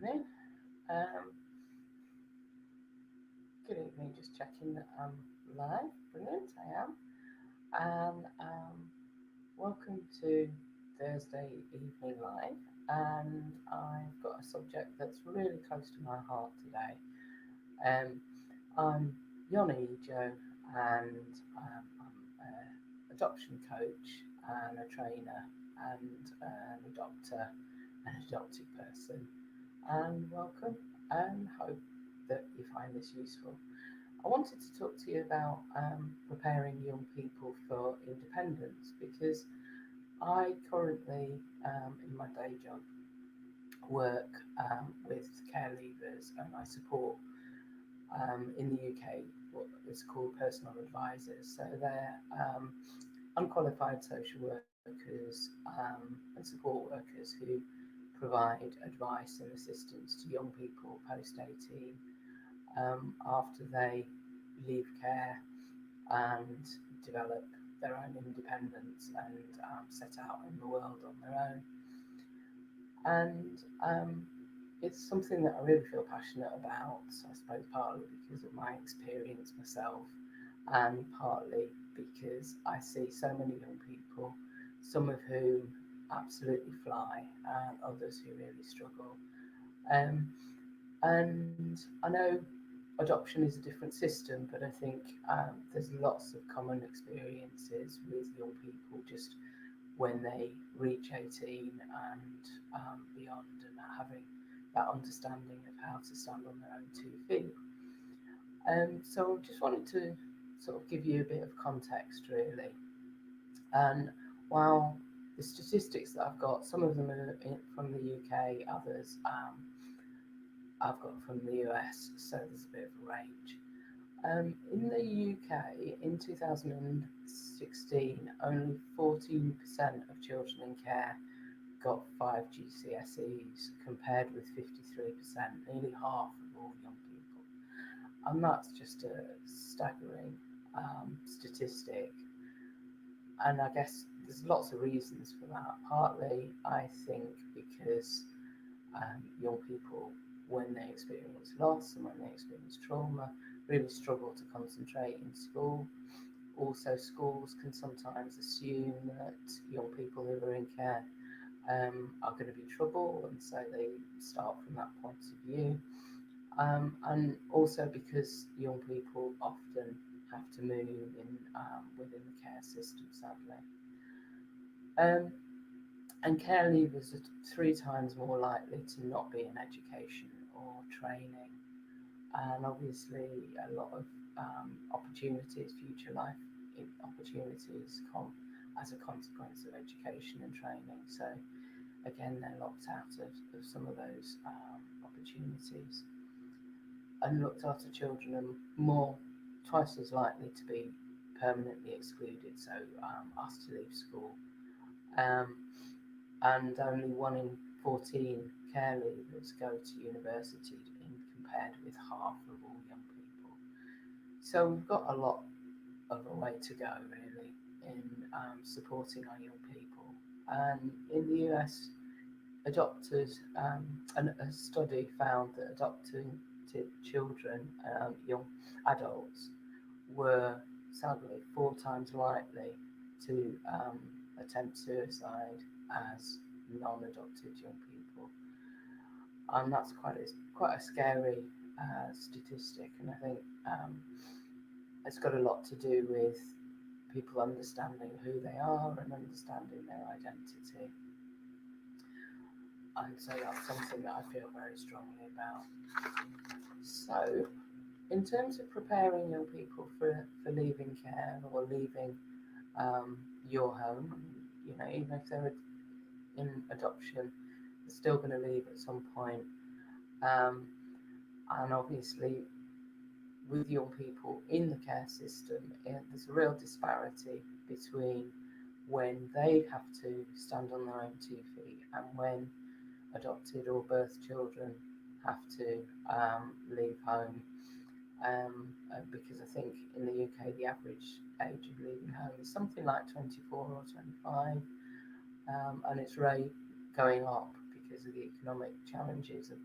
evening. Um, Good evening. Just checking that I'm live. Brilliant, I am. And welcome to Thursday evening live. And I've got a subject that's really close to my heart today. Um, I'm Yoni Joe, and I'm an adoption coach and a trainer and an adopter, an adopted person. And welcome, and hope that you find this useful. I wanted to talk to you about preparing young people for independence because I currently, in my day job, work with care leavers and I support in the UK what is called personal advisors. So they're unqualified social workers and support workers who provide advice and assistance to young people post 18 after they leave care and develop their own independence and set out in the world on their own. And it's something that I really feel passionate about, I suppose, partly because of my experience myself, and partly because I see so many young people, some of whom absolutely fly, and others who really struggle. Um, and I know adoption is a different system, but I think there's lots of common experiences with young people just when they reach 18 and beyond, and having that understanding of how to stand on their own 2 feet. So I just wanted to sort of give you a bit of context, really. And while the statistics that I've got, some of them are from the UK, others I've got from the US, so there's a bit of a range. In the UK, in 2016, only 14% of children in care got 5 GCSEs, compared with 53%, nearly half of all young people. And that's just a staggering statistic. And I guess there's lots of reasons for that. Partly, I think, because young people, when they experience loss and when they experience trauma, really struggle to concentrate in school. Also, schools can sometimes assume that young people who are in care are going to be trouble, and so they start from that point of view. And also because young people often have to move in within the care system, sadly. Um, and care leavers are 3 times more likely to not be in education or training, and obviously a lot of opportunities, future life opportunities, come as a consequence of education and training. So again, they're locked out of some of those opportunities. And looked after children are more, twice as likely to be permanently excluded, so asked to leave school. Um, and only 1 in 14 care leavers go to university, compared with half of all young people. So we've got a lot of a way to go, really, in supporting our young people. And in the US, adopted, and a study found that adopted children, young adults, were sadly 4 times likely to attempt suicide as non-adopted young people, and that's quite a scary statistic. And I think it's got a lot to do with people understanding who they are and understanding their identity. And so that's something that I feel very strongly about. So, in terms of preparing young people for leaving care or leaving your home, even if they're in adoption, they're still going to leave at some point. Um, and obviously, with young people in the care system, there's a real disparity between when they have to stand on their own 2 feet and when adopted or birth children have to leave home. Because I think in the UK the average age of leaving home is something like 24 or 25, and it's going up because of the economic challenges of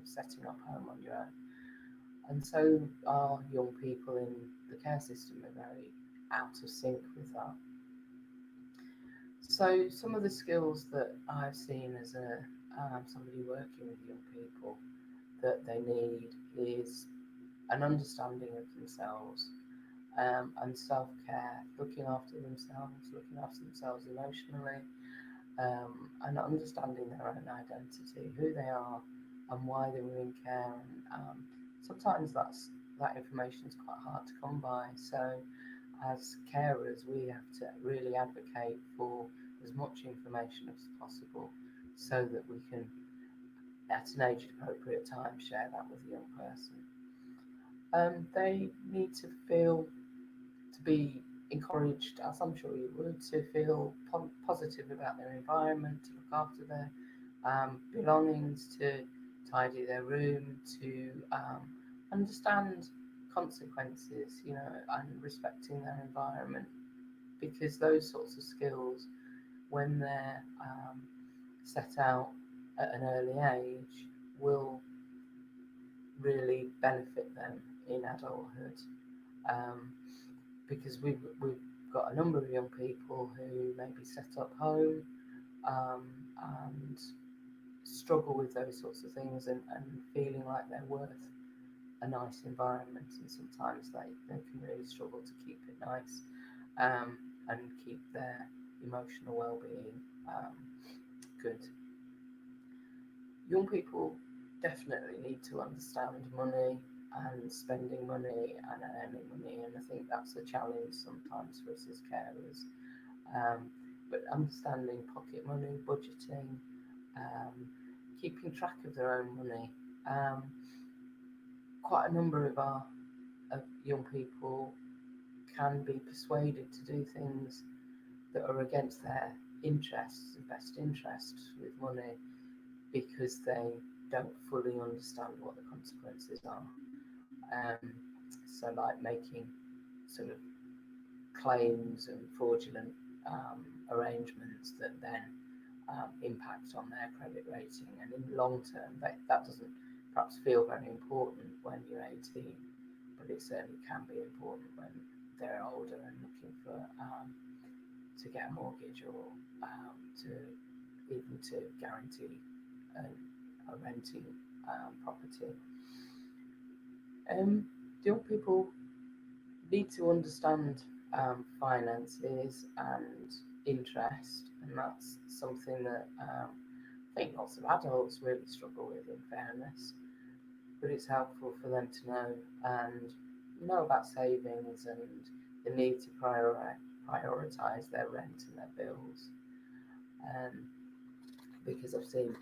setting up home on your own. And so our young people in the care system are very out of sync with that. So some of the skills that I've seen as somebody working with young people that they need is an understanding of themselves, and self-care, looking after themselves emotionally, and understanding their own identity, who they are and why they were in care. And sometimes that information is quite hard to come by. So as carers, we have to really advocate for as much information as possible so that we can, at an age appropriate time, share that with a young person. They need to be encouraged, as I'm sure you would, to feel positive about their environment, to look after their belongings, to tidy their room, to understand consequences, and respecting their environment, because those sorts of skills, when they're set out at an early age, will really benefit them in adulthood. Because we've got a number of young people who maybe set up home and struggle with those sorts of things, and feeling like they're worth a nice environment, and sometimes they can really struggle to keep it nice, and keep their emotional well-being good. Young people definitely need to understand money and spending money and earning money, and I think that's a challenge sometimes for us as carers. But understanding pocket money, budgeting, keeping track of their own money. Quite a number of young people can be persuaded to do things that are against their interests and best interests with money, because they don't fully understand what the consequences are. So like making sort of claims and fraudulent arrangements that then impact on their credit rating, and in the long term that doesn't perhaps feel very important when you're 18, but it certainly can be important when they're older and looking for to get a mortgage, or to guarantee a renting property. Young people need to understand finances and interest, and that's something that I think lots of adults really struggle with, in fairness. But it's helpful for them to know about savings and the need to prioritise their rent and their bills. Because I've seen,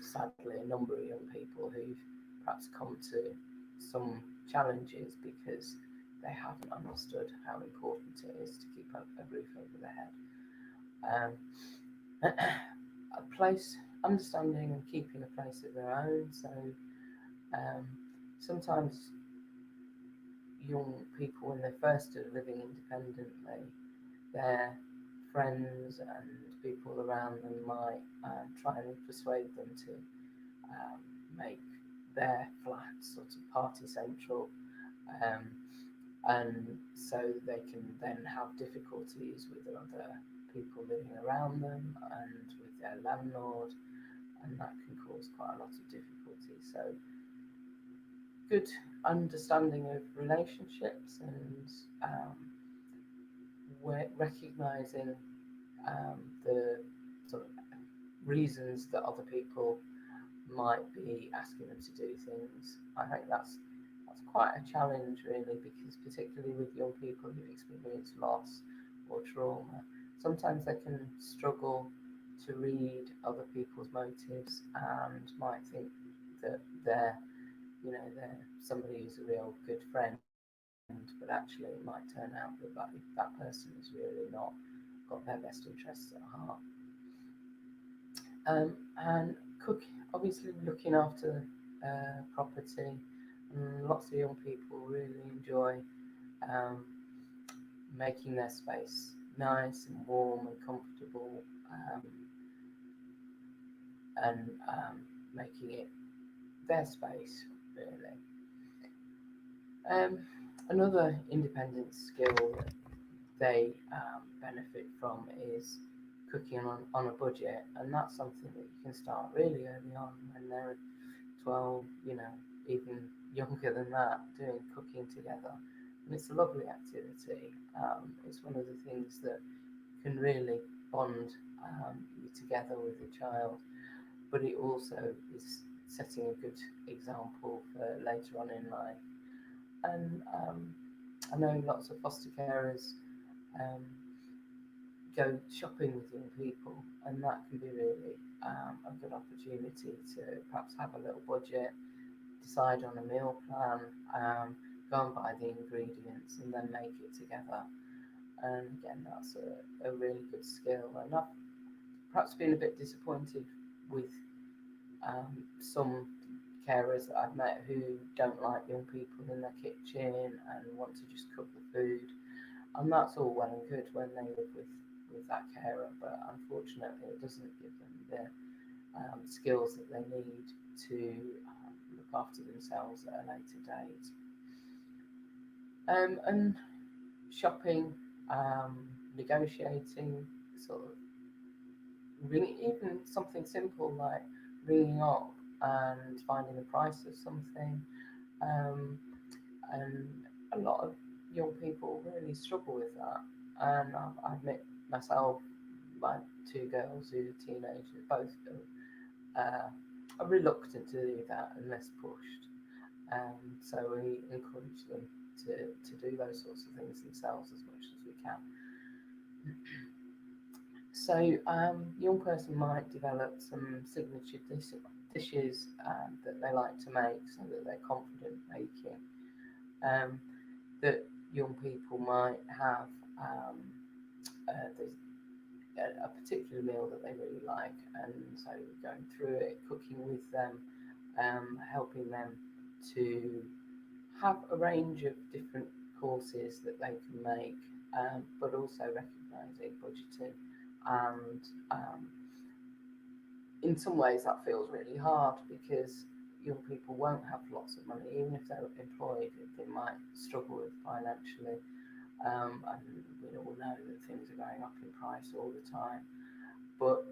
sadly, a number of young people who've perhaps come to some challenges because they haven't understood how important it is to keep a roof over their head. A place, understanding and keeping a place of their own. So sometimes young people, when they first start living independently, their friends and people around them might try and persuade them to make their flat sort of party central, and so they can then have difficulties with other people living around them and with their landlord, and that can cause quite a lot of difficulty. So good understanding of relationships and recognising the sort of reasons that other people might be asking them to do things. I think that's quite a challenge, really, because particularly with young people who've experienced loss or trauma, sometimes they can struggle to read other people's motives and might think that they're somebody who's a real good friend, but actually it might turn out that person has really not got their best interests at heart. And obviously looking after property, and lots of young people really enjoy making their space nice and warm and comfortable, and making it their space, really. Another independent skill that they benefit from is cooking on a budget, and that's something that you can start really early on when they're 12, even younger than that, doing cooking together. And it's a lovely activity. It's one of the things that can really bond you together with a child, but it also is setting a good example for later on in life. And I know lots of foster carers um, go shopping with young people, and that can be really a good opportunity to perhaps have a little budget, decide on a meal plan, go and buy the ingredients, and then make it together. And again, that's a really good skill. And I've perhaps been a bit disappointed with some carers that I've met who don't like young people in their kitchen and want to just cook the food. And that's all well and good when they live with that carer, but unfortunately it doesn't give them the skills that they need to look after themselves at a later date. And shopping, negotiating, sort of even something simple like ringing up and finding the price of something. Um, and a lot of young people really struggle with that. And I admit myself, my two girls who are teenagers, both are reluctant to do that unless pushed. So we encourage them to do those sorts of things themselves as much as we can. So young person might develop some signature dishes that they like to make so that they're confident making. That young people might have a particular meal that they really like, and so going through it, cooking with them, helping them to have a range of different courses that they can make, but also recognising budgeting. And in some ways that feels really hard because young people won't have lots of money, even if they're employed, they might struggle with financially. And we all know that things are going up in price all the time. But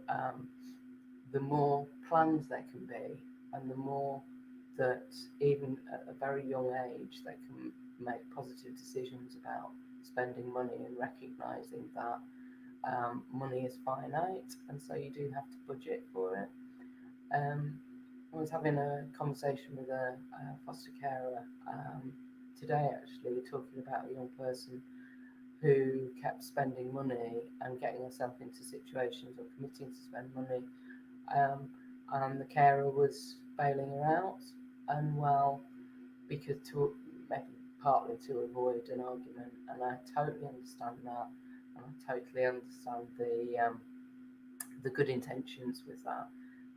the more plans there can be, and the more that even at a very young age they can make positive decisions about spending money and recognising that money is finite, and so you do have to budget for it. I was having a conversation with a foster carer today, actually, talking about a young person who kept spending money and getting herself into situations or committing to spend money, and the carer was bailing her out, and well, because to maybe partly to avoid an argument, and I totally understand that, and I totally understand the good intentions with that,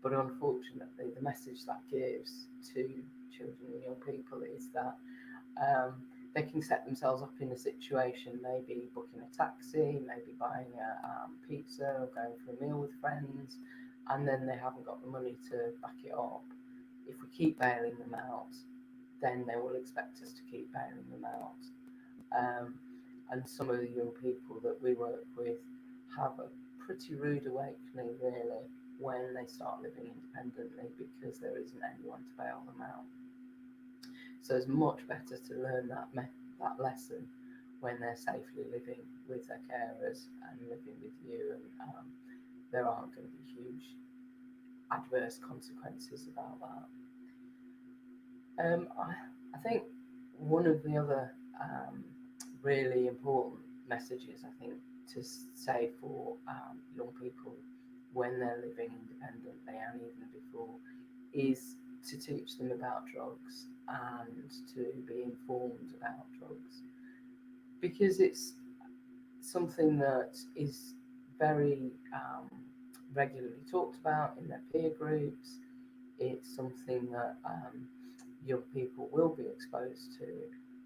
but unfortunately, the message that gives to children and young people is that they can set themselves up in a situation, maybe booking a taxi, maybe buying a pizza or going for a meal with friends, and then they haven't got the money to back it up. If we keep bailing them out, then they will expect us to keep bailing them out. And some of the young people that we work with have a pretty rude awakening, really, when they start living independently because there isn't anyone to bail them out. So it's much better to learn that lesson when they're safely living with their carers and living with you, and there aren't going to be huge adverse consequences about that. I think one of the other really important messages, I think, to say for young people when they're living independently and even before is to teach them about drugs and to be informed about drugs, because it's something that is very regularly talked about in their peer groups. It's something that young people will be exposed to,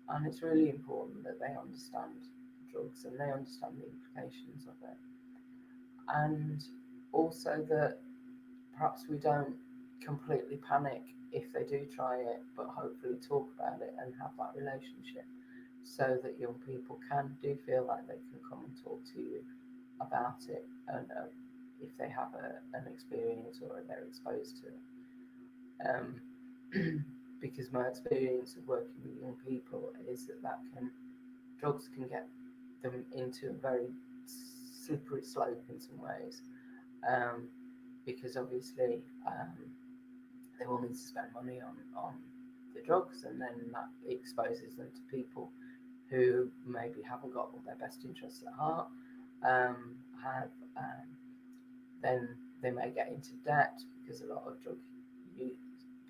and it's really important that they understand drugs and they understand the implications of it, and also that perhaps we don't completely panic if they do try it, but hopefully talk about it and have that relationship so that young people do feel like they can come and talk to you about it, and if they have an experience or they're exposed to it. Because my experience of working with young people is that drugs can get them into a very slippery slope in some ways, because obviously they will need to spend money on the drugs, and then that exposes them to people who maybe haven't got all their best interests at heart, have then they may get into debt, because a lot of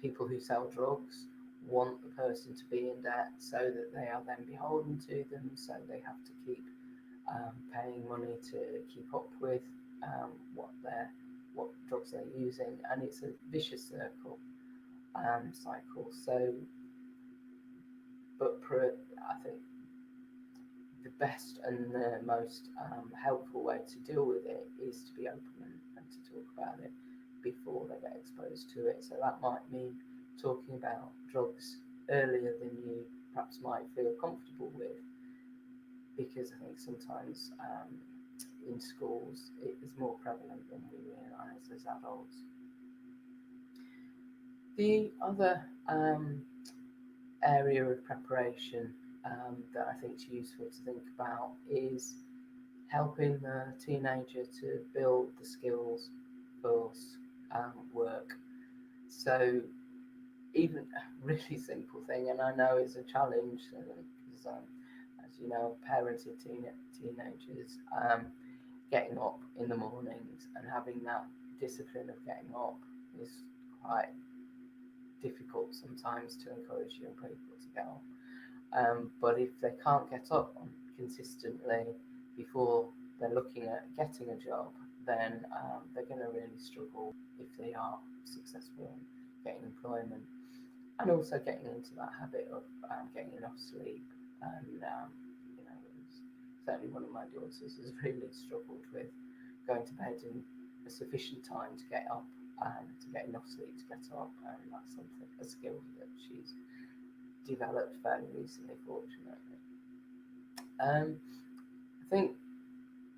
people who sell drugs want the person to be in debt so that they are then beholden to them, so they have to keep paying money to keep up with what drugs they're using, and it's a vicious cycle. So, but I think the best and the most helpful way to deal with it is to be open and to talk about it before they get exposed to it. So that might mean talking about drugs earlier than you perhaps might feel comfortable with, because I think sometimes in schools it is more prevalent than we realise as adults. The other area of preparation that I think is useful to think about is helping the teenager to build the skills for work. So even a really simple thing, and I know it's a challenge because as you know, I've parented teenagers, getting up in the mornings and having that discipline of getting up is quite difficult sometimes to encourage young people to get up. But if they can't get up consistently before they're looking at getting a job, then they're going to really struggle if they are successful in getting employment, and also getting into that habit of getting enough sleep. And certainly one of my daughters has really struggled with going to bed in a sufficient time to get up and to get enough sleep to get up, and that's a skill that she's developed fairly recently, fortunately. I think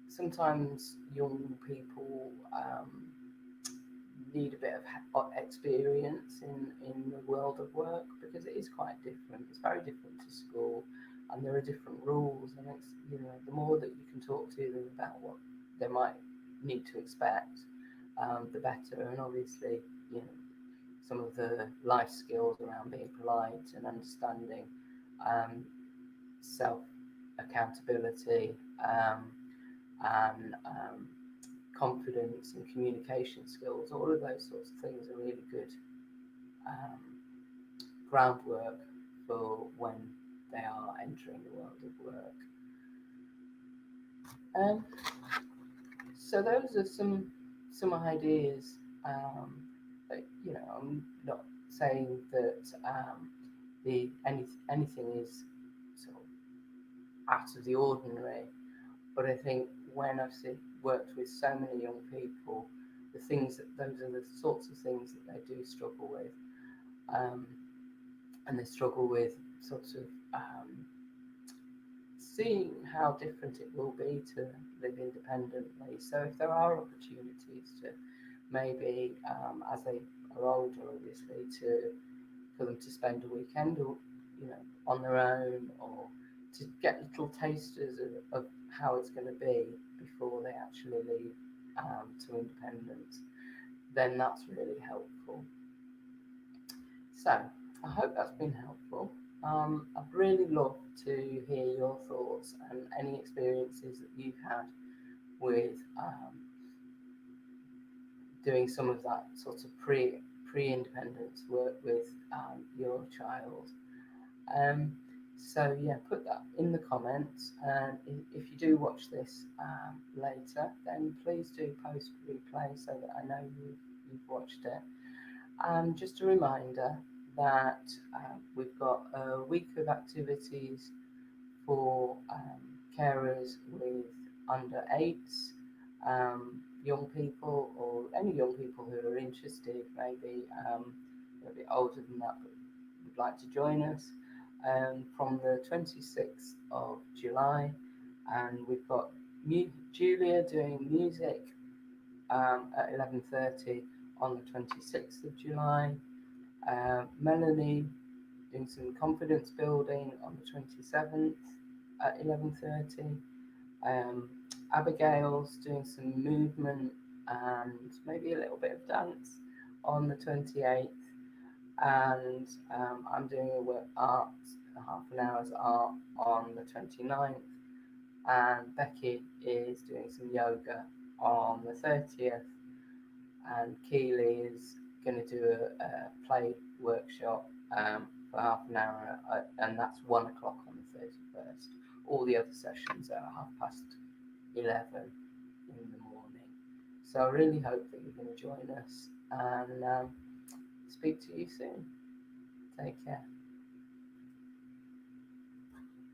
sometimes young people need a bit of experience in the world of work, because it is quite different. It's very different to school, and there are different rules, and it's, the more that you can talk to them about what they might need to expect, the better. And obviously, some of the life skills around being polite and understanding, self accountability, and confidence and communication skills, all of those sorts of things are really good groundwork for when they are entering the world of work. So those are some ideas. But, I'm not saying that anything is sort of out of the ordinary, but I think when I've worked with so many young people, those are the sorts of things that they do struggle with, and they struggle with sort of seeing how different it will be to live independently. So if there are opportunities to maybe, as they are older, obviously, for them to spend a weekend, or on their own, or to get little tasters of how it's going to be before they actually leave to independence, then that's really helpful. So I hope that's been helpful. I'd really love to hear your thoughts and any experiences that you've had with doing some of that sort of pre-independence work with your child. So yeah, put that in the comments, and if you do watch this later, then please do post replay so that I know you've watched it. And just a reminder that we've got a week of activities for carers with under 8s young people or any young people who are interested, maybe a bit older than that, but would like to join us from the 26th of July. And we've got Julia doing music at 11:30 on the 26th of July. Melanie doing some confidence building on the 27th at 11:30. Um, Abigail's doing some movement and maybe a little bit of dance on the 28th. And I'm doing a work art, half an hour's art on the 29th. And Becky is doing some yoga on the 30th. And Keely is going to do a play workshop for half an hour, and that's 1 o'clock on the 31st. All the other sessions are 11:30 in the morning. So I really hope that you're going to join us, and speak to you soon. Take care.